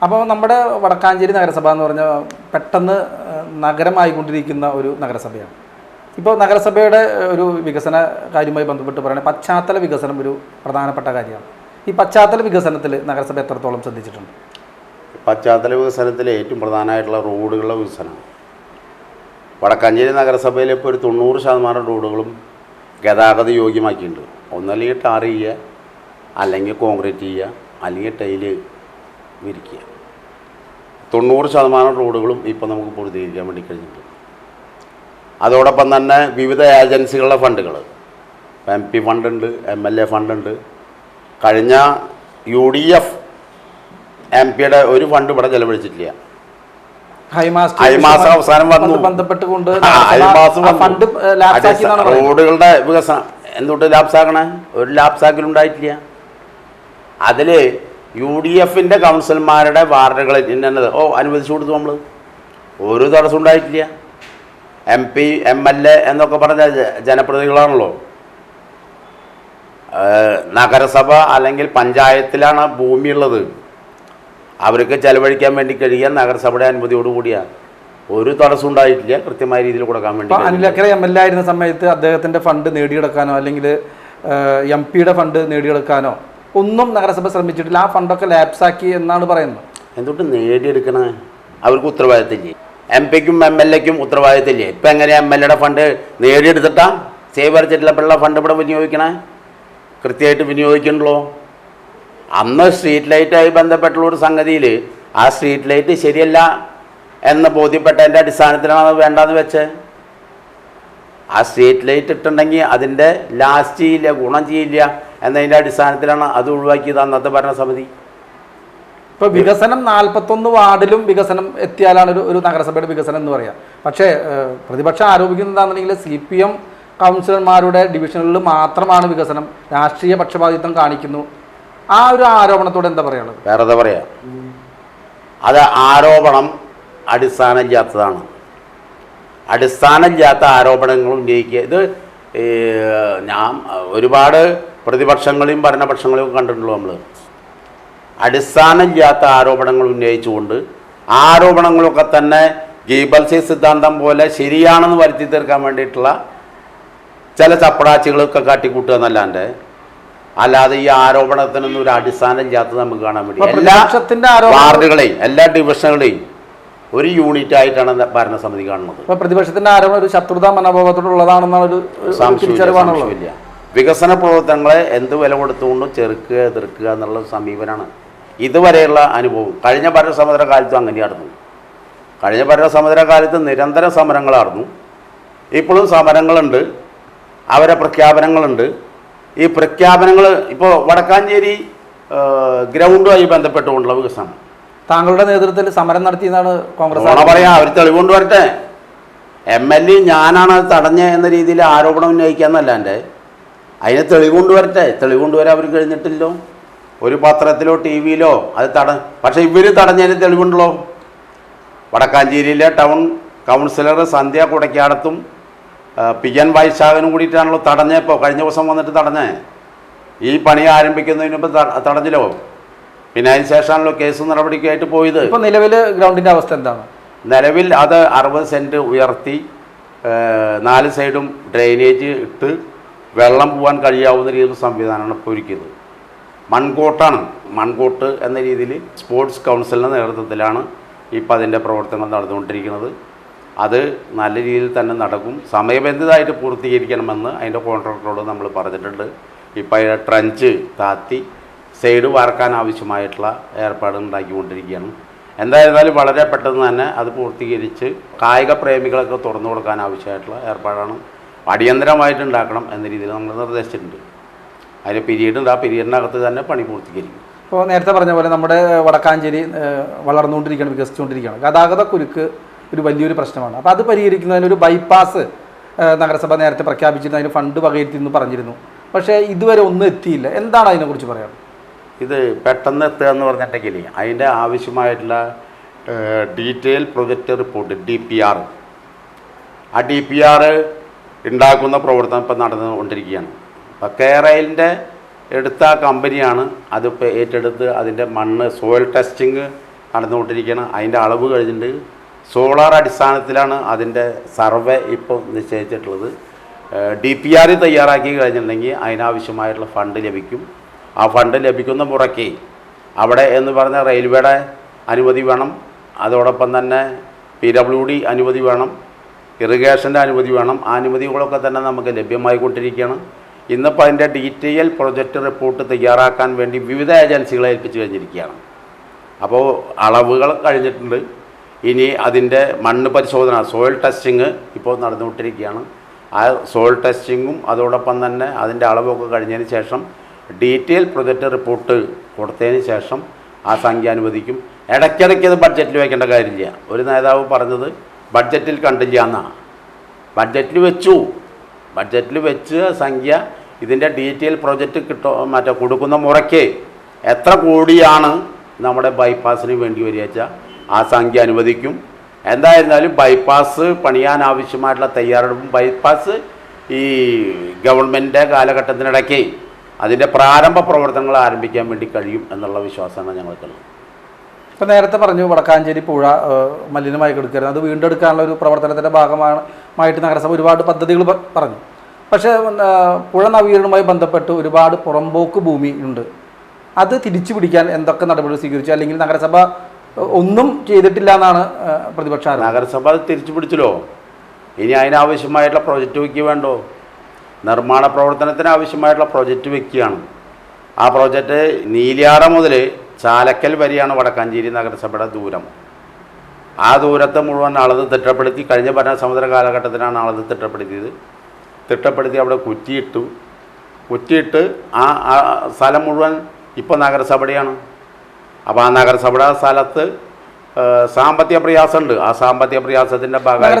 അപ്പോൾ നമ്മുടെ വടക്കാഞ്ചേരി നഗരസഭ എന്ന് പറഞ്ഞാൽ പെട്ടെന്ന് നഗരമായിക്കൊണ്ടിരിക്കുന്ന ഒരു നഗരസഭയാണ്. ഇപ്പോൾ നഗരസഭയുടെ ഒരു വികസന കാര്യവുമായി ബന്ധപ്പെട്ട് പറയുന്നത് പശ്ചാത്തല വികസനം ഒരു പ്രധാനപ്പെട്ട കാര്യമാണ്. ഈ പശ്ചാത്തല വികസനത്തിൽ നഗരസഭ എത്രത്തോളം ശ്രദ്ധിച്ചിട്ടുണ്ട്? പശ്ചാത്തല വികസനത്തിൽ ഏറ്റവും പ്രധാനമായിട്ടുള്ള റോഡുകളുടെ വികസനം. വടക്കാഞ്ചേരി നഗരസഭയിൽ ഇപ്പോൾ ഒരു 90% റോഡുകളും ഗതാഗത യോഗ്യമാക്കിയിട്ടുണ്ട്. ഒന്നല്ലെങ്കിൽ ടാർ ചെയ്യുക, അല്ലെങ്കിൽ കോൺക്രീറ്റ് ചെയ്യുക, അല്ലെങ്കിൽ ടൈല് വിരിക്കുക. 90% റോഡുകളും ഇപ്പോൾ നമുക്ക് പൂർത്തീകരിക്കാൻ വേണ്ടി കഴിഞ്ഞിട്ടുണ്ട്. അതോടൊപ്പം തന്നെ വിവിധ ഏജൻസികളുടെ ഫണ്ടുകൾ, MP ഫണ്ടുണ്ട്, MLA ഫണ്ടുണ്ട്. കഴിഞ്ഞ UDF MP-യുടെ ഒരു ഫണ്ട് ഇവിടെ ചെലവഴിച്ചിട്ടില്ല. ഹൈമാസം അവസാനം വന്നു. റോഡുകളുടെ വികസനം എന്തുകൊണ്ട് ലാപ്സാക്കണേ? ഒരു ലാപ്സാക്കലുണ്ടായിട്ടില്ല. അതിൽ UDF-ന്റെ കൗൺസിലർമാരുടെ വാർഡുകൾ ഇന്നത് അനുവദിച്ചു കൊടുത്തു. നമ്മൾ ഒരു തടസ്സം ഉണ്ടായിട്ടില്ല. MP MLA എന്നൊക്കെ പറഞ്ഞ ജനപ്രതിനിധികളാണല്ലോ. നഗരസഭ അല്ലെങ്കിൽ പഞ്ചായത്തിലാണ് ഭൂമിയുള്ളത്. അവർക്ക് ചെലവഴിക്കാൻ വേണ്ടി കഴിയാൻ നഗരസഭയുടെ അനുമതിയോടുകൂടിയാണ്. ഒരു തടസ്സം ഉണ്ടായിട്ടില്ല. കൃത്യമായ രീതിയിൽ കൊടുക്കാൻ വേണ്ടി. അനിലക്കര MLA ആയിരുന്ന സമയത്ത് അദ്ദേഹത്തിൻ്റെ ഫണ്ട് നേടിയെടുക്കാനോ അല്ലെങ്കിൽ MP-യുടെ ഫണ്ട് നേടിയെടുക്കാനോ ഒന്നും നഗരസഭ ശ്രമിച്ചിട്ടില്ല. ആ ഫണ്ടൊക്കെ ലാപ്സാക്കി എന്നാണ് പറയുന്നത്. എന്തുകൊണ്ട് നേടിയെടുക്കണേ? അവർക്ക് ഉത്തരവാദിത്തമില്ലേ? MP-ക്കും MLA-ക്കും ഉത്തരവാദിത്തമില്ലേ? ഇപ്പം എങ്ങനെയാണ് MLA-യുടെ ഫണ്ട് നേടിയെടുത്തിട്ടാ സേവരിച്ചിട്ടുള്ള ഫണ്ട് ഇവിടെ വിനിയോഗിക്കണേ? കൃത്യമായിട്ട് വിനിയോഗിക്കണല്ലോ. അന്ന് സ്ട്രീറ്റ് ലൈറ്റായി ബന്ധപ്പെട്ടുള്ള ഒരു സംഗതിയിൽ ആ സ്ട്രീറ്റ് ലൈറ്റ് ശരിയല്ല എന്ന് ബോധ്യപ്പെട്ടതിൻ്റെ അടിസ്ഥാനത്തിലാണ് അത് വേണ്ടാന്ന് വെച്ചത്. ആ സ്ട്രീറ്റ് ലൈറ്റ് ഇട്ടുണ്ടെങ്കിൽ അതിൻ്റെ ലാസ്റ്റ് ചെയ്യില്ല, ഗുണം ചെയ്യില്ല എന്നതിൻ്റെ അടിസ്ഥാനത്തിലാണ് അത് ഒഴിവാക്കിയത് അന്നത്തെ ഭരണസമിതി. ഇപ്പോൾ വികസനം 41 വാർഡിലും വികസനം എത്തിയാലാണ് ഒരു നഗരസഭയുടെ വികസനം എന്ന് പറയാം. പക്ഷേ പ്രതിപക്ഷം ആരോപിക്കുന്നതാണെന്നുണ്ടെങ്കിൽ CPM കൗൺസിലർമാരുടെ ഡിവിഷനുകളിൽ മാത്രമാണ് വികസനം, രാഷ്ട്രീയ പക്ഷപാതിത്വം കാണിക്കുന്നു. ആ ഒരു ആരോപണത്തോട് എന്താ പറയാനുള്ളത്? വേറെ എന്താ പറയാ? അത് ആരോപണം അടിസ്ഥാനമില്ലാത്തതാണ്. അടിസ്ഥാനമില്ലാത്ത ആരോപണങ്ങൾ ഉന്നയിക്കുക. ഇത് ഞാൻ ഒരുപാട് പ്രതിപക്ഷങ്ങളെയും ഭരണപക്ഷങ്ങളെയും കണ്ടിട്ടുള്ളൂ. നമ്മൾ അടിസ്ഥാനമില്ലാത്ത ആരോപണങ്ങൾ ഉന്നയിച്ചുകൊണ്ട് ആരോപണങ്ങളൊക്കെ തന്നെ ഗീബൽസി സിദ്ധാന്തം പോലെ ശരിയാണെന്ന് വരുത്തി തീർക്കാൻ വേണ്ടിയിട്ടുള്ള ചില ചപ്പടാച്ചികളൊക്കെ കാട്ടിക്കൂട്ടുക എന്നല്ലാണ്ട് അല്ലാതെ ഈ ആരോപണത്തിനൊന്നും ഒരു അടിസ്ഥാനം ഇല്ലാത്തത് നമുക്ക് കാണാൻ വേണ്ടി എല്ലാ വാർഡുകളെയും എല്ലാ ഡിവിഷനുകളെയും ഒരു യൂണിറ്റ് ആയിട്ടാണ് ഭരണസമിതി കാണുന്നത്. പ്രതിപക്ഷത്തിന്റെ ആരോപണം ഒരു ശത്രുതാ മനോഭാവത്തോടുള്ളതാണെന്നാണ് ഒരു സംശയമില്ല. വികസന പ്രവർത്തനങ്ങളെ എന്ത് വില കൊടുത്തുകൊണ്ടും ചെറുക്കുക, എതിർക്കുക എന്നുള്ള സമീപനമാണ് ഇതുവരെയുള്ള അനുഭവം. കഴിഞ്ഞ ഭരണസമിതിയുടെ കാലത്തും അങ്ങനെയായിരുന്നു. കഴിഞ്ഞ ഭരണസമിതിയുടെ കാലത്ത് നിരന്തര സമരങ്ങളായിരുന്നു. ഇപ്പോഴും സമരങ്ങളുണ്ട്, അവരെ പ്രഖ്യാപനങ്ങളുണ്ട്. ഈ പ്രഖ്യാപനങ്ങൾ ഇപ്പോൾ വടക്കാഞ്ചേരി ഗ്രൗണ്ടുമായി ബന്ധപ്പെട്ടുകൊണ്ടുള്ള വികസനം താങ്കളുടെ നേതൃത്വത്തിൽ സമരം നടത്തിയെന്നാണ് കോൺഗ്രസ് പറയാം. അവർ തെളിവുകൊണ്ട് വരട്ടെ. MLA ഞാനാണ് അത് തടഞ്ഞ എന്ന രീതിയിൽ ആരോപണം ഉന്നയിക്കാന്നല്ലാണ്ട് അതിനെ തെളിവുകൊണ്ട് വരട്ടെ. തെളിവുകൊണ്ട് വരാൻ അവർ കഴിഞ്ഞിട്ടില്ലോ. ഒരു പത്രത്തിലോ TV-യിലോ അത് പക്ഷേ ഇവർ തടഞ്ഞതിന് തെളിവുണ്ടല്ലോ. വടക്കാഞ്ചേരിയിലെ ടൗൺ കൗൺസിലർ സന്ധ്യ കുടക്കാടത്തും PN വൈശാഖനും കൂടിയിട്ടാണല്ലോ തടഞ്ഞപ്പോൾ. കഴിഞ്ഞ ദിവസം വന്നിട്ട് തടഞ്ഞേ. ഈ പണി ആരംഭിക്കുന്നതിന് മുമ്പ് തടഞ്ഞല്ലോ. പിന്നെ അതിന് ശേഷമാണല്ലോ കേസ് നടപടിക്കായിട്ട് പോയത്. ഇപ്പോൾ നിലവിൽ ഗ്രൗണ്ടിൻ്റെ അവസ്ഥ എന്താണ്? നിലവിൽ അത് 60 സെൻറ്റ് ഉയർത്തി 4 സൈഡും ഡ്രെയിനേജ് ഇട്ട് വെള്ളം പോകാൻ കഴിയാവുന്ന രീതിയിൽ സംവിധാനമാണ് ഇപ്പോൾ ഒരുക്കിയത്. മൺകോട്ടാണ്. മൺകോട്ട് എന്ന രീതിയിൽ സ്പോർട്സ് കൗൺസിലിൻ്റെ നേതൃത്വത്തിലാണ് ഇപ്പോൾ അതിൻ്റെ പ്രവർത്തനങ്ങൾ നടന്നുകൊണ്ടിരിക്കുന്നത്. അത് നല്ല രീതിയിൽ തന്നെ നടക്കും. സമയബന്ധിതമായിട്ട് പൂർത്തീകരിക്കണമെന്ന് അതിൻ്റെ കോൺട്രാക്ടറോട് നമ്മൾ പറഞ്ഞിട്ടുണ്ട്. ഇപ്പോൾ അതിൻ്റെ ട്രഞ്ച് താത്തി സൈഡ് വാർക്കാൻ ആവശ്യമായിട്ടുള്ള ഏർപ്പാട് ഉണ്ടാക്കിക്കൊണ്ടിരിക്കുകയാണ്. എന്തായിരുന്നാലും വളരെ പെട്ടെന്ന് തന്നെ അത് പൂർത്തീകരിച്ച് കായിക പ്രേമികളൊക്കെ തുറന്നു കൊടുക്കാൻ ആവശ്യമായിട്ടുള്ള ഏർപ്പാടാണ് അടിയന്തരമായിട്ട് ഉണ്ടാക്കണം എന്ന രീതിയിൽ നമ്മൾ നിർദ്ദേശിച്ചിട്ടുണ്ട്. അതിന് പീരീഡ് ഉണ്ട്. ആ പീരീഡിനകത്ത് തന്നെ പണി പൂർത്തീകരിക്കും. ഇപ്പോൾ നേരത്തെ പറഞ്ഞ പോലെ നമ്മുടെ വടക്കാഞ്ചേരി വളർന്നുകൊണ്ടിരിക്കുകയാണ്, വികസിച്ചുകൊണ്ടിരിക്കുകയാണ്. ഗതാഗത കുരുക്ക് ഒരു വലിയൊരു പ്രശ്നമാണ്. അപ്പോൾ അത് പരിഹരിക്കുന്നതിന് ഒരു ബൈപ്പാസ് നഗരസഭ നേരത്തെ പ്രഖ്യാപിച്ചിരുന്നു, അതിന് ഫണ്ട് വകയിരുത്തിയെന്ന് പറഞ്ഞിരുന്നു. പക്ഷേ ഇതുവരെ ഒന്നും എത്തിയില്ല. എന്താണ് അതിനെക്കുറിച്ച് പറയാം? ഇത് പെട്ടെന്ന് എത്തുക എന്ന് പറഞ്ഞിട്ടുണ്ടെങ്കിൽ അതിൻ്റെ ആവശ്യമായിട്ടുള്ള ഡീറ്റെയിൽ പ്രൊജക്റ്റ് റിപ്പോർട്ട് DPR. ആ DPR ഉണ്ടാക്കുന്ന പ്രവർത്തനം ഇപ്പം നടന്നുകൊണ്ടിരിക്കുകയാണ്. അപ്പോൾ കേരളിൻ്റെ എടുത്ത കമ്പനിയാണ് അതിപ്പോൾ ഏറ്റെടുത്ത് അതിൻ്റെ മണ്ണ് സോയിൽ ടെസ്റ്റിങ് നടന്നുകൊണ്ടിരിക്കുകയാണ്. അതിൻ്റെ അളവ് കഴിഞ്ഞിട്ടുണ്ട്. സോളാർ അടിസ്ഥാനത്തിലാണ് അതിൻ്റെ സർവേ ഇപ്പോൾ നിശ്ചയിച്ചിട്ടുള്ളത്. DPR തയ്യാറാക്കി കഴിഞ്ഞിട്ടുണ്ടെങ്കിൽ അതിനാവശ്യമായിട്ടുള്ള ഫണ്ട് ലഭിക്കും. ആ ഫണ്ട് ലഭിക്കുന്ന മുറയ്ക്ക് അവിടെ എന്ന് പറഞ്ഞാൽ റെയിൽവേയുടെ അനുമതി വേണം, അതോടൊപ്പം തന്നെ PWD അനുമതി വേണം, ഇറിഗേഷൻ്റെ അനുമതി വേണം. ആ അനുമതികളൊക്കെ തന്നെ നമുക്ക് ലഭ്യമായിക്കൊണ്ടിരിക്കുകയാണ്. ഇന്നിപ്പോൾ അതിൻ്റെ ഡീറ്റെയിൽ പ്രൊജക്റ്റ് റിപ്പോർട്ട് തയ്യാറാക്കാൻ വേണ്ടി വിവിധ ഏജൻസികളെ ഏൽപ്പിച്ച് കഴിഞ്ഞിരിക്കുകയാണ്. അപ്പോൾ അളവുകൾ കഴിഞ്ഞിട്ടുണ്ട്. ഇനി അതിൻ്റെ മണ്ണ് പരിശോധന സോയിൽ ടെസ്റ്റിങ് ഇപ്പോൾ നടന്നുകൊണ്ടിരിക്കുകയാണ്. ആ സോയിൽ ടെസ്റ്റിങ്ങും അതോടൊപ്പം തന്നെ അതിൻ്റെ അളവൊക്കെ കഴിഞ്ഞതിന് ശേഷം ഡീറ്റെയിൽ പ്രൊജക്റ്റ് റിപ്പോർട്ട് കൊടുത്തതിന് ശേഷം ആ സംഖ്യ അനുവദിക്കും. ഇടയ്ക്കിടയ്ക്ക് അത് ബഡ്ജറ്റിൽ വയ്ക്കേണ്ട കാര്യമില്ല. ഒരു നേതാവ് പറഞ്ഞത് ബഡ്ജറ്റിൽ കണ്ടില്ല എന്നാണ്. ബഡ്ജറ്റിൽ വെച്ചു. ബഡ്ജറ്റിൽ വെച്ച് സംഖ്യ ഇതിൻ്റെ ഡീറ്റെയിൽ പ്രൊജക്റ്റ് കൊടുക്കുന്ന മുറയ്ക്ക് എത്ര കോടിയാണ് നമ്മുടെ ബൈപ്പാസിന് വേണ്ടി വരിക ആ സംഖ്യ അനുവദിക്കും. എന്തായിരുന്നാലും ബൈപ്പാസ് പണിയാൻ ആവശ്യമായിട്ടുള്ള തയ്യാറെടുപ്പും ബൈപ്പാസ് ഈ ഗവൺമെൻറ്റിൻ്റെ കാലഘട്ടത്തിനിടയ്ക്ക് അതിൻ്റെ പ്രാരംഭ പ്രവർത്തനങ്ങൾ ആരംഭിക്കാൻ വേണ്ടി കഴിയും എന്നുള്ള വിശ്വാസമാണ് ഞങ്ങൾക്കുള്ളത്. ഇപ്പോൾ നേരത്തെ പറഞ്ഞു വടക്കാഞ്ചേരി പുഴ മലിനമായി കിടക്കരുത്, അത് വീണ്ടെടുക്കാനുള്ള ഒരു പ്രവർത്തനത്തിൻ്റെ ഭാഗമായിട്ട് നഗരസഭ ഒരുപാട് പദ്ധതികൾ പറഞ്ഞു. പക്ഷേ പുഴ നവീകരണവുമായി ബന്ധപ്പെട്ട് ഒരുപാട് പുറമ്പോക്ക് ഭൂമി ഉണ്ട്. അത് തിരിച്ചു പിടിക്കാൻ എന്തൊക്കെ നടപടികൾ സ്വീകരിച്ചു? അല്ലെങ്കിൽ നഗരസഭ ഒന്നും ചെയ്തിട്ടില്ല എന്നാണ് പ്രതിപക്ഷ ആരോപണം. നഗരസഭ അത് തിരിച്ചു പിടിച്ചല്ലോ. ഇനി അതിനാവശ്യമായിട്ടുള്ള പ്രൊജക്റ്റ് വയ്ക്കുക വേണ്ടോ? നിർമ്മാണ പ്രവർത്തനത്തിന് ആവശ്യമായിട്ടുള്ള പ്രൊജക്റ്റ് വയ്ക്കുകയാണ്. ആ പ്രൊജക്റ്റ് നീലിയാറ മുതൽ ചാലക്കൽ വരെയാണ് വടക്കാഞ്ചേരി നഗരസഭയുടെ ദൂരം. ആ ദൂരത്തെ മുഴുവൻ അളന്ന് തിട്ടപ്പെടുത്തി കഴിഞ്ഞ ഭരണസമുദ്ര കാലഘട്ടത്തിലാണ് അളന്ന് തിട്ടപ്പെടുത്തി അവിടെ കുറ്റിയിട്ട് ആ സ്ഥലം മുഴുവൻ ഇപ്പോൾ നഗരസഭയുടെയാണ്. അപ്പോൾ ആ നഗരസഭയുടെ സ്ഥലത്ത് സാമ്പത്തിക പ്രയാസമുണ്ട്. ആ സാമ്പത്തിക പ്രയാസത്തിൻ്റെ ഭാഗമായി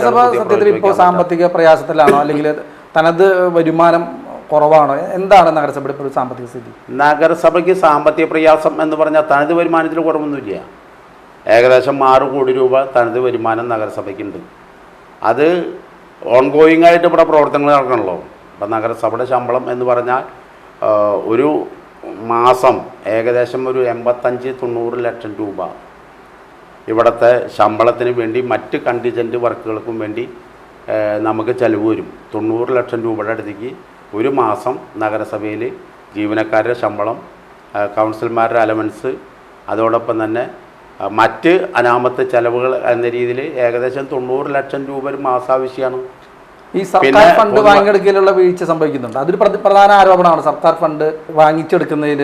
ഇപ്പോൾ സാമ്പത്തിക പ്രയാസത്തിലാണോ അല്ലെങ്കിൽ തനത് വരുമാനം കുറവാണോ? എന്താണ് നഗരസഭയുടെ ഇപ്പോൾ സാമ്പത്തിക സ്ഥിതി? നഗരസഭയ്ക്ക് സാമ്പത്തിക പ്രയാസം എന്ന് പറഞ്ഞാൽ തനത് വരുമാനത്തിൽ കുറവൊന്നുമില്ല. ഏകദേശം 6 കോടി രൂപ തനത് വരുമാനം നഗരസഭയ്ക്കുണ്ട്. അത് ഓൺഗോയിങ് ആയിട്ട് ഇവിടെ പ്രവർത്തനങ്ങൾ നടക്കണമല്ലോ. ഇപ്പം നഗരസഭയുടെ ശമ്പളം എന്ന് പറഞ്ഞാൽ ഒരു മാസം ഏകദേശം ഒരു 85-90 ലക്ഷം രൂപ ഇവിടുത്തെ ശമ്പളത്തിന് വേണ്ടി മറ്റ് കണ്ടിജൻറ്റ് വർക്കുകൾക്കും വേണ്ടി നമുക്ക് ചിലവ് വരും. 90 ലക്ഷം രൂപയുടെ അടുത്തേക്ക് ഒരു മാസം നഗരസഭയിൽ ജീവനക്കാരുടെ ശമ്പളം, കൗൺസിലർമാരുടെ അലവൻസ്, അതോടൊപ്പം തന്നെ മറ്റ് അനാമത്ത് ചെലവുകൾ എന്ന രീതിയിൽ ഏകദേശം 90 ലക്ഷം രൂപ ഒരു മാസാവശ്യമാണ്. ഈ സർക്കാർ ഫണ്ട് വാങ്ങിയെടുക്കലുള്ള വീഴ്ച സംഭവിക്കുന്നുണ്ട്. അതൊരു പ്രധാന ആരോപണമാണ്. സർക്കാർ ഫണ്ട് വാങ്ങിച്ചെടുക്കുന്നതിൽ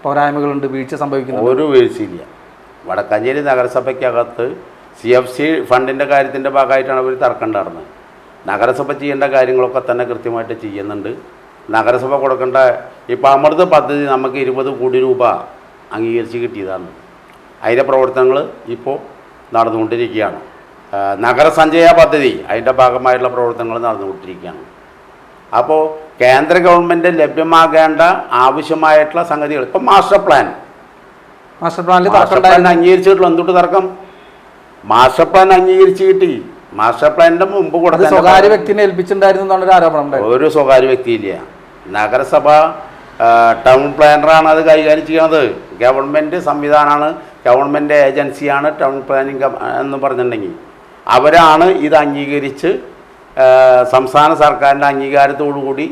പോരായ്മകളുണ്ട്, വീഴ്ച സംഭവിക്കുന്നു. ഒരു വീഴ്ചയില്ല. വടക്കാഞ്ചേരി നഗരസഭയ്ക്കകത്ത് CFC ഫണ്ടിൻ്റെ കാര്യത്തിൻ്റെ ഭാഗമായിട്ടാണ് അവർ തർക്കം നടന്നത്. നഗരസഭ ചെയ്യേണ്ട കാര്യങ്ങളൊക്കെ തന്നെ കൃത്യമായിട്ട് ചെയ്യുന്നുണ്ട്. നഗരസഭ കൊടുക്കേണ്ട ഇപ്പോൾ അമൃത് പദ്ധതി നമുക്ക് 20 കോടി രൂപ അംഗീകരിച്ച് കിട്ടിയതാണ്. അതിൻ്റെ പ്രവർത്തനങ്ങൾ ഇപ്പോൾ നടന്നുകൊണ്ടിരിക്കുകയാണ്. നഗരസഞ്ചയ പദ്ധതി അതിൻ്റെ ഭാഗമായിട്ടുള്ള പ്രവർത്തനങ്ങൾ നടന്നുകൊണ്ടിരിക്കുകയാണ്. അപ്പോൾ കേന്ദ്ര ഗവൺമെൻറ് ലഭ്യമാകേണ്ട ആവശ്യമായിട്ടുള്ള സംഗതികൾ ഇപ്പം മാസ്റ്റർ പ്ലാൻ അംഗീകരിച്ചിട്ടുള്ള എന്തുകൊണ്ട് തർക്കം? മാസ്റ്റർ പ്ലാൻ അംഗീകരിച്ച് കിട്ടി. മാസ്റ്റർ പ്ലാനിൻ്റെ മുമ്പ് കൊടുത്ത സ്വകാര്യ വ്യക്തിനെ ഏൽപ്പിച്ചിട്ടുണ്ടായിരുന്നു ഒരു ആരോപണം. ഒരു സ്വകാര്യ വ്യക്തിയില്ല. നഗരസഭ ടൗൺ പ്ലാനറാണ് അത് കൈകാര്യം ചെയ്യുന്നത്. ഗവൺമെൻറ് സംവിധാനമാണ്, ഗവൺമെൻറ് ഏജൻസിയാണ് ടൗൺ പ്ലാനിങ് എന്ന് പറഞ്ഞിട്ടുണ്ടെങ്കിൽ അവരാണ് ഇത് അംഗീകരിച്ച് സംസ്ഥാന സർക്കാരിൻ്റെ അംഗീകാരത്തോടുകൂടി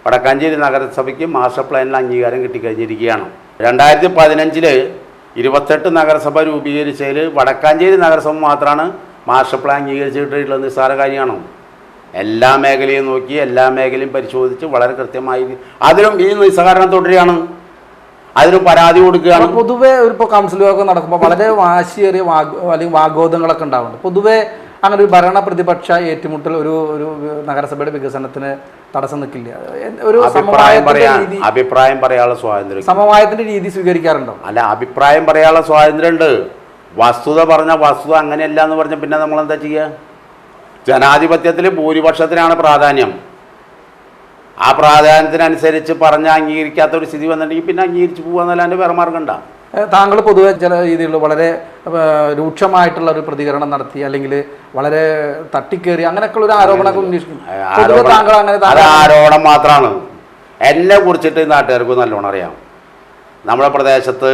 വടക്കാഞ്ചേരി നഗരസഭയ്ക്ക് മാസ്റ്റർ പ്ലാനിൽ അംഗീകാരം കിട്ടിക്കഴിഞ്ഞിരിക്കുകയാണ്. 2015 28 നഗരസഭ രൂപീകരിച്ചതിൽ വടക്കാഞ്ചേരി നഗരസഭ മാത്രമാണ് മാസ്റ്റർ പ്ലാൻ അംഗീകരിച്ചിട്ടുള്ളത്. നിസ്സാര കാര്യമാണോ? എല്ലാ മേഖലയും നോക്കി എല്ലാ മേഖലയും പരിശോധിച്ച് വളരെ കൃത്യമായി അതിലും ഈ നിസ്സഹകരണം തുടരുകയാണ്. അതിന് പരാതി കൊടുക്കുകയാണ്. പൊതുവെ ഇപ്പോൾ കൗൺസിൽ യോഗം നടക്കുമ്പോൾ വളരെ വാശിയേറിയ അല്ലെങ്കിൽ വാഗ്വാദങ്ങളൊക്കെ ഉണ്ടാവുന്നുണ്ട്. പൊതുവെ അങ്ങനെ ഒരു ഭരണ പ്രതിപക്ഷ ഏറ്റുമുട്ടൽ ഒരു നഗരസഭയുടെ വികസനത്തിന് തടസ്സം നിൽക്കില്ല. ഒരു അഭിപ്രായം പറയാനുള്ള സ്വാതന്ത്ര്യം, സമവായത്തിന്റെ രീതി സ്വീകരിക്കാറുണ്ടോ? അല്ല, അഭിപ്രായം പറയാനുള്ള സ്വാതന്ത്ര്യമുണ്ട്. വസ്തുത പറഞ്ഞ വസ്തുത അങ്ങനെയല്ല എന്ന് പറഞ്ഞാൽ പിന്നെ നമ്മളെന്താ ചെയ്യുക? ജനാധിപത്യത്തിൽ ഭൂരിപക്ഷത്തിനാണ് പ്രാധാന്യം. ആ പ്രാധാന്യത്തിനനുസരിച്ച് പറഞ്ഞ് അംഗീകരിക്കാത്ത ഒരു സ്ഥിതി വന്നിട്ടുണ്ടെങ്കിൽ പിന്നെ അംഗീകരിച്ച് പോകാന്നല്ലാണ്ട് വേറെ മാർഗം ഉണ്ടാകും. താങ്കൾ പൊതുവെ ചില രീതിയിൽ വളരെ രൂക്ഷമായിട്ടുള്ള ഒരു പ്രതികരണം നടത്തി, അല്ലെങ്കിൽ വളരെ തട്ടിക്കേറി അങ്ങനെയൊക്കെയുള്ള ഒരു ആരോപണമൊക്കെ ഉന്നയിക്കുന്നു. പൊതുവെ താങ്കൾ അങ്ങനെ ആരോപണം മാത്രമാണ്. എന്നെ കുറിച്ചിട്ട് നാട്ടുകാർക്ക് നല്ലോണം അറിയാം. നമ്മുടെ പ്രദേശത്ത്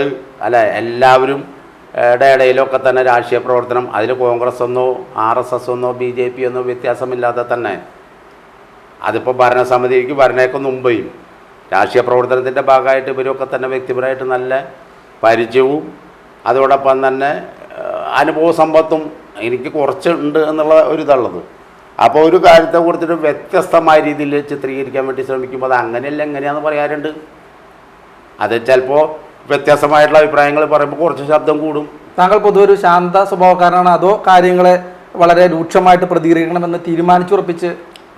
അല്ല എല്ലാവരും ഇടയിലൊക്കെ തന്നെ രാഷ്ട്രീയ പ്രവർത്തനം, അതിൽ കോൺഗ്രസ് എന്നോ RSS എന്നോ BJP എന്നോ വ്യത്യാസമില്ലാതെ തന്നെ, അതിപ്പോൾ ഭരണസമിതിക്ക് ഭരണേക്ക് മുമ്പേയും രാഷ്ട്രീയ പ്രവർത്തനത്തിൻ്റെ ഭാഗമായിട്ട് ഇവരൊക്കെ തന്നെ വ്യക്തിപരമായിട്ട് നല്ല പരിചയവും അതോടൊപ്പം തന്നെ അനുഭവ സമ്പത്തും എനിക്ക് കുറച്ചുണ്ട് എന്നുള്ള ഒരു ഇതുള്ളത്. അപ്പോൾ ഒരു കാര്യത്തെ കുറിച്ചിട്ട് വ്യത്യസ്തമായ രീതിയിൽ ചിത്രീകരിക്കാൻ വേണ്ടി ശ്രമിക്കുമ്പോൾ അത് അങ്ങനെയല്ല എങ്ങനെയാണെന്ന് പറയാറുണ്ട്. അത് ചിലപ്പോൾ വ്യത്യസ്തമായിട്ടുള്ള അഭിപ്രായങ്ങൾ പറയുമ്പോൾ കുറച്ച് ശബ്ദം കൂടും. താങ്കൾ പൊതുവെ ഒരു ശാന്ത സ്വഭാവക്കാരനാണ്, അതോ കാര്യങ്ങളെ വളരെ രൂക്ഷമായിട്ട് പ്രതികരിക്കണമെന്ന് തീരുമാനിച്ചുറപ്പിച്ച്?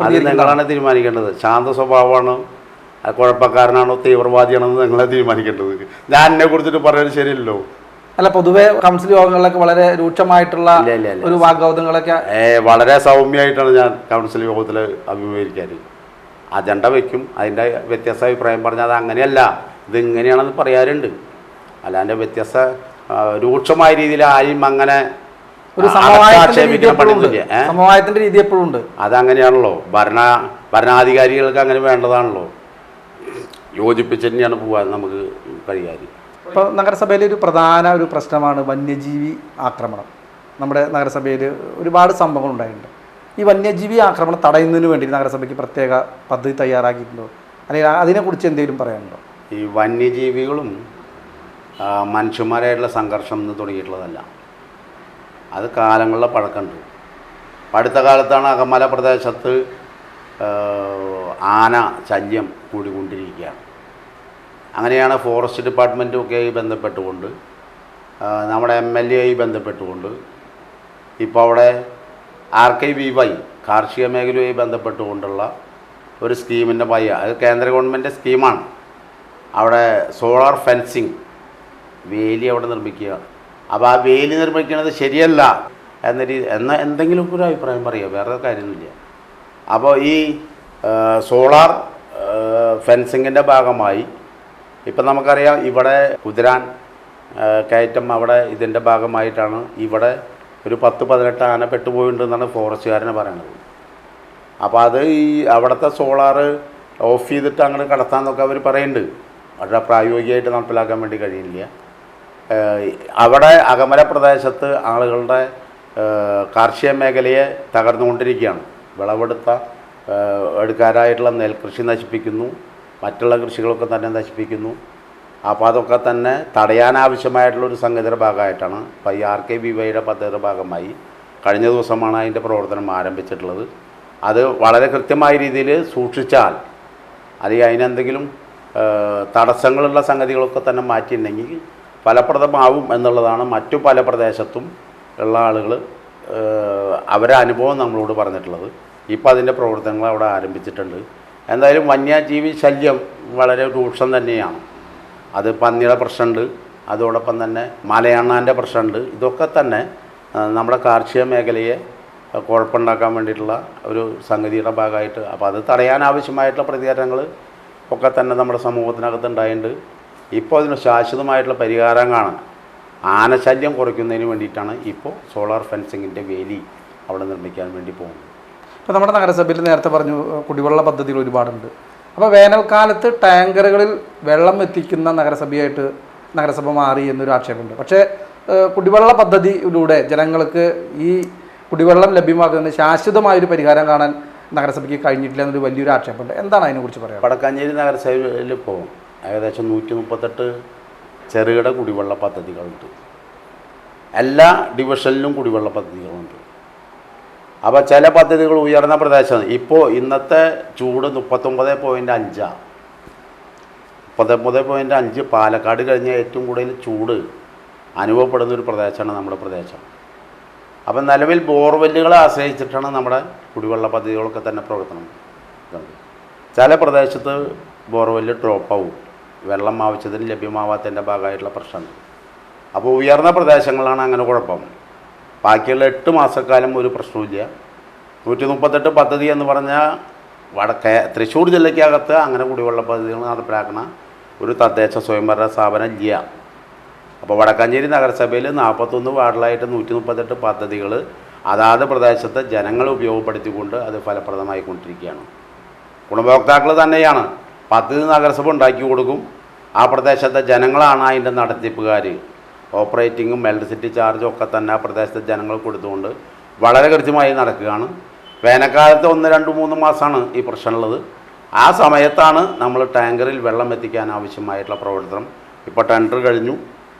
അത് നിങ്ങളാണ് തീരുമാനിക്കേണ്ടത്. ശാന്ത സ്വഭാവമാണോ കുഴപ്പക്കാരനാണോ തീവ്രവാദിയാണെന്ന് നിങ്ങളെ തീരുമാനിക്കേണ്ടത്. ഞാൻ എന്നെ കുറിച്ചിട്ട് പറയുന്നത് ശരിയല്ലോ. അല്ല, പൊതുവെ കൗൺസിൽ യോഗങ്ങളിലൊക്കെ വളരെ രൂക്ഷമായിട്ടുള്ള ഒരു വാഗ്വാദങ്ങളൊക്കെ. വളരെ സൗമ്യമായിട്ടാണ് ഞാൻ കൗൺസിൽ യോഗത്തിൽ അഭിമുഖീകരിക്കാൻ. അജണ്ട വയ്ക്കും, അതിൻ്റെ വ്യത്യസ്ത അഭിപ്രായം പറഞ്ഞാൽ അത് അങ്ങനെയല്ല, ഇത് ഇങ്ങനെയാണെന്ന് പറയാറുണ്ട്. അല്ലാണ്ട് വ്യത്യസ്ത രൂക്ഷമായ രീതിയിൽ ആരും അങ്ങനെ ഒരു സമവായത്തിന്റെ രീതി എപ്പോഴും ഉണ്ട്. അതങ്ങനെയാണല്ലോ, ഭരണാധികാരികൾക്ക് അങ്ങനെ വേണ്ടതാണല്ലോ. യോജിപ്പിച്ച് തന്നെയാണ് പോകാൻ നമുക്ക് കഴിയാറ്. ഇപ്പോൾ നഗരസഭയിലെ ഒരു പ്രധാന ഒരു പ്രശ്നമാണ് വന്യജീവി ആക്രമണം. നമ്മുടെ നഗരസഭയിൽ ഒരുപാട് സംഭവങ്ങൾ ഉണ്ടായിട്ടുണ്ട്. ഈ വന്യജീവി ആക്രമണം തടയുന്നതിന് വേണ്ടി നഗരസഭയ്ക്ക് പ്രത്യേക പദ്ധതി തയ്യാറാക്കിയിട്ടുണ്ടോ, അല്ലെങ്കിൽ അതിനെക്കുറിച്ച് എന്തെങ്കിലും പറയാനുണ്ടോ? ഈ വന്യജീവികളും മനുഷ്യന്മാരായിട്ടുള്ള സംഘർഷം എന്ന് തുടങ്ങിയിട്ടുള്ളതല്ല, അത് കാലങ്ങളുടെ പഴക്കമുണ്ട്. അടുത്ത കാലത്താണ് അകമല പ്രദേശത്ത് ആന ശല്യം കൂടിക്കൊണ്ടിരിക്കുകയാണ്. അങ്ങനെയാണ് ഫോറസ്റ്റ് ഡിപ്പാർട്ട്മെൻറ്റുമൊക്കെയായി ബന്ധപ്പെട്ടുകൊണ്ട് നമ്മുടെ MLA ബന്ധപ്പെട്ടുകൊണ്ട് ഇപ്പോൾ അവിടെ RKVY കാർഷിക മേഖലയുമായി ബന്ധപ്പെട്ടുകൊണ്ടുള്ള ഒരു സ്കീമിൻ്റെ അത് കേന്ദ്ര ഗവൺമെൻറ് സ്കീമാണ്. അവിടെ സോളാർ ഫെൻസിങ് വേലി അവിടെ നിർമ്മിക്കുക. അപ്പോൾ ആ വേലി നിർമ്മിക്കുന്നത് ശരിയല്ല എന്ന എന്തെങ്കിലും ഒരു അഭിപ്രായം പറയുക, വേറെ കാര്യമൊന്നുമില്ല. അപ്പോൾ ഈ സോളാർ ഫെൻസിങ്ങിൻ്റെ ഭാഗമായി ഇപ്പം നമുക്കറിയാം, ഇവിടെ കുതിരാൻ കയറ്റം അവിടെ ഇതിൻ്റെ ഭാഗമായിട്ടാണ് ഇവിടെ ഒരു 10-18 ആന പെട്ടുപോയിട്ടുണ്ടെന്നാണ് ഫോറസ്റ്റുകാരനെ പറയുന്നത്. അപ്പോൾ അത് ഈ അവിടുത്തെ സോളാറ് ഓഫ് ചെയ്തിട്ട് അങ്ങനെ കടത്താമെന്നൊക്കെ അവർ പറയുന്നുണ്ട്. വളരെ പ്രായോഗികമായിട്ട് നടപ്പിലാക്കാൻ വേണ്ടി കഴിയില്ല. അവിടെ അകമല പ്രദേശത്ത് ആളുകളുടെ കാർഷിക മേഖലയെ തകർന്നുകൊണ്ടിരിക്കുകയാണ്. എടുക്കാനായിട്ടുള്ള നെൽകൃഷി നശിപ്പിക്കുന്നു, മറ്റുള്ള കൃഷികളൊക്കെ തന്നെ നശിപ്പിക്കുന്നു. അപ്പോൾ അതൊക്കെ തന്നെ തടയാനാവശ്യമായിട്ടുള്ളൊരു സംഗതിയുടെ ഭാഗമായിട്ടാണ് ഇപ്പോൾ ഈ RKVYയുടെ പദ്ധതിയുടെ ഭാഗമായി കഴിഞ്ഞ ദിവസമാണ് അതിൻ്റെ പ്രവർത്തനം ആരംഭിച്ചിട്ടുള്ളത്. അത് വളരെ കൃത്യമായ രീതിയിൽ സൂക്ഷിച്ചാൽ, അല്ലെങ്കിൽ അതിനെന്തെങ്കിലും തടസ്സങ്ങളുള്ള സംഗതികളൊക്കെ തന്നെ മാറ്റിയിട്ടുണ്ടെങ്കിൽ ഫലപ്രദമാവും എന്നുള്ളതാണ് മറ്റു പല പ്രദേശത്തും ഉള്ള ആളുകൾ അവരുടെ അനുഭവം നമ്മളോട് പറഞ്ഞിട്ടുള്ളത്. ഇപ്പോൾ അതിൻ്റെ പ്രവർത്തനങ്ങൾ അവിടെ ആരംഭിച്ചിട്ടുണ്ട്. എന്തായാലും വന്യജീവി ശല്യം വളരെ രൂക്ഷം തന്നെയാണ്. അത് പന്നിയുടെ പ്രശ്നമുണ്ട്, അതോടൊപ്പം തന്നെ മലയണ്ണാൻ്റെ പ്രശ്നമുണ്ട്. ഇതൊക്കെ തന്നെ നമ്മുടെ കാർഷിക മേഖലയെ കുഴപ്പമുണ്ടാക്കാൻ വേണ്ടിയിട്ടുള്ള ഒരു സംഗതിയുടെ ഭാഗമായിട്ട്, അപ്പോൾ അത് തടയാനാവശ്യമായിട്ടുള്ള പ്രതികരണങ്ങൾ ഒക്കെ തന്നെ നമ്മുടെ സമൂഹത്തിനകത്ത് ഉണ്ടായിട്ടുണ്ട്. ഇപ്പോൾ അതിന് ശാശ്വതമായിട്ടുള്ള പരിഹാരം കാണാൻ ആനശല്യം കുറയ്ക്കുന്നതിന് വേണ്ടിയിട്ടാണ് ഇപ്പോൾ സോളാർ ഫെൻസിങ്ങിൻ്റെ വേലി അവിടെ നിർമ്മിക്കാൻ വേണ്ടി പോകുന്നത്. ഇപ്പോൾ നമ്മുടെ നഗരസഭയിൽ നേരത്തെ പറഞ്ഞു കുടിവെള്ള പദ്ധതികൾ ഒരുപാടുണ്ട്. അപ്പോൾ വേനൽക്കാലത്ത് ടാങ്കറുകളിൽ വെള്ളം എത്തിക്കുന്ന നഗരസഭയായിട്ട് നഗരസഭ മാറി എന്നൊരു ആക്ഷേപമുണ്ട്. പക്ഷേ കുടിവെള്ള പദ്ധതിയിലൂടെ ജനങ്ങൾക്ക് ഈ കുടിവെള്ളം ലഭ്യമാക്കുന്നതിന് ശാശ്വതമായൊരു പരിഹാരം കാണാൻ നഗരസഭയ്ക്ക് കഴിഞ്ഞിട്ടില്ല എന്നൊരു വലിയൊരു ആക്ഷേപമുണ്ട്. എന്താണ് അതിനെക്കുറിച്ച് പറയാം? വടക്കാഞ്ചേരി നഗരസഭയിൽ ഇപ്പോൾ ഏകദേശം 138 ചെറുകിട കുടിവെള്ള പദ്ധതികളുണ്ട്. എല്ലാ ഡിവിഷനിലും കുടിവെള്ള പദ്ധതികളുണ്ട്. അപ്പോൾ ചില പദ്ധതികൾ ഉയർന്ന പ്രദേശമാണ്. ഇപ്പോൾ ഇന്നത്തെ ചൂട് 39.5. 39.5 പാലക്കാട് കഴിഞ്ഞ ഏറ്റവും കൂടുതൽ ചൂട് അനുഭവപ്പെടുന്നൊരു പ്രദേശമാണ് നമ്മുടെ പ്രദേശം. അപ്പം നിലവിൽ ബോർവെല്ലുകളെ ആശ്രയിച്ചിട്ടാണ് നമ്മുടെ കുടിവെള്ള പദ്ധതികളൊക്കെ തന്നെ പ്രവർത്തനം. ചില പ്രദേശത്ത് ബോർവെല്ല് ഡ്രോപ്പാവും, വെള്ളം ആവശ്യത്തിന് ലഭ്യമാവാത്തതിൻ്റെ ഭാഗമായിട്ടുള്ള പ്രശ്നമുണ്ട്. അപ്പോൾ ഉയർന്ന പ്രദേശങ്ങളാണ് അങ്ങനെ കുഴപ്പം. ബാക്കിയുള്ള 8 മാസക്കാലം ഒരു പ്രശ്നമില്ല. 138 പദ്ധതി എന്ന് പറഞ്ഞാൽ തൃശ്ശൂർ ജില്ലയ്ക്കകത്ത് അങ്ങനെ കുടിവെള്ള പദ്ധതികൾ നടപ്പിലാക്കുന്ന ഒരു തദ്ദേശ സ്വയംഭരണ സ്ഥാപനം ഇല്ല. അപ്പോൾ വടക്കാഞ്ചേരി നഗരസഭയിൽ 41 വാർഡിലായിട്ട് 138 പദ്ധതികൾ അതാത് പ്രദേശത്തെ ജനങ്ങളെ ഉപയോഗപ്പെടുത്തിക്കൊണ്ട് അത് ഫലപ്രദമായി കൊണ്ടിരിക്കുകയാണ്. ഗുണഭോക്താക്കൾ തന്നെയാണ്. പദ്ധതി നഗരസഭ ഉണ്ടാക്കി കൊടുക്കും, ആ പ്രദേശത്തെ ജനങ്ങളാണ് അതിൻ്റെ നടത്തിപ്പുകാർ. ഓപ്പറേറ്റിങ്ങും ഇലക്ട്രിസിറ്റി ചാർജും ഒക്കെ തന്നെ ആ പ്രദേശത്തെ ജനങ്ങൾ കൊടുത്തുകൊണ്ട് വളരെ കൃത്യമായി നടക്കുകയാണ്. വേനൽക്കാലത്ത് 1, 2, 3 മാസമാണ് ഈ പ്രശ്നമുള്ളത്. ആ സമയത്താണ് നമ്മൾ ടാങ്കറിൽ വെള്ളം എത്തിക്കാൻ ആവശ്യമായിട്ടുള്ള പ്രവർത്തനം. ഇപ്പോൾ ടെൻഡർ കഴിഞ്ഞു,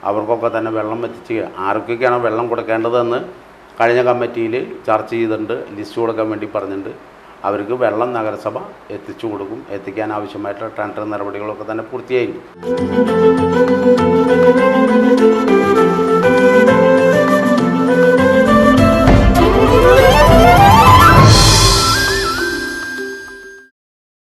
അവർക്കൊക്കെ തന്നെ വെള്ളം എത്തിച്ച് ആർക്കൊക്കെയാണ് വെള്ളം കൊടുക്കേണ്ടതെന്ന് കഴിഞ്ഞ കമ്മിറ്റിയിൽ ചർച്ച ചെയ്തിട്ടുണ്ട്. ലിസ്റ്റ് കൊടുക്കാൻ വേണ്ടി പറഞ്ഞിട്ടുണ്ട്. അവർക്ക് വെള്ളം നഗരസഭ എത്തിച്ചു കൊടുക്കും. എത്തിക്കാൻ ആവശ്യമായിട്ടുള്ള ടെൻഡർ നടപടികളൊക്കെ തന്നെ പൂർത്തിയായി.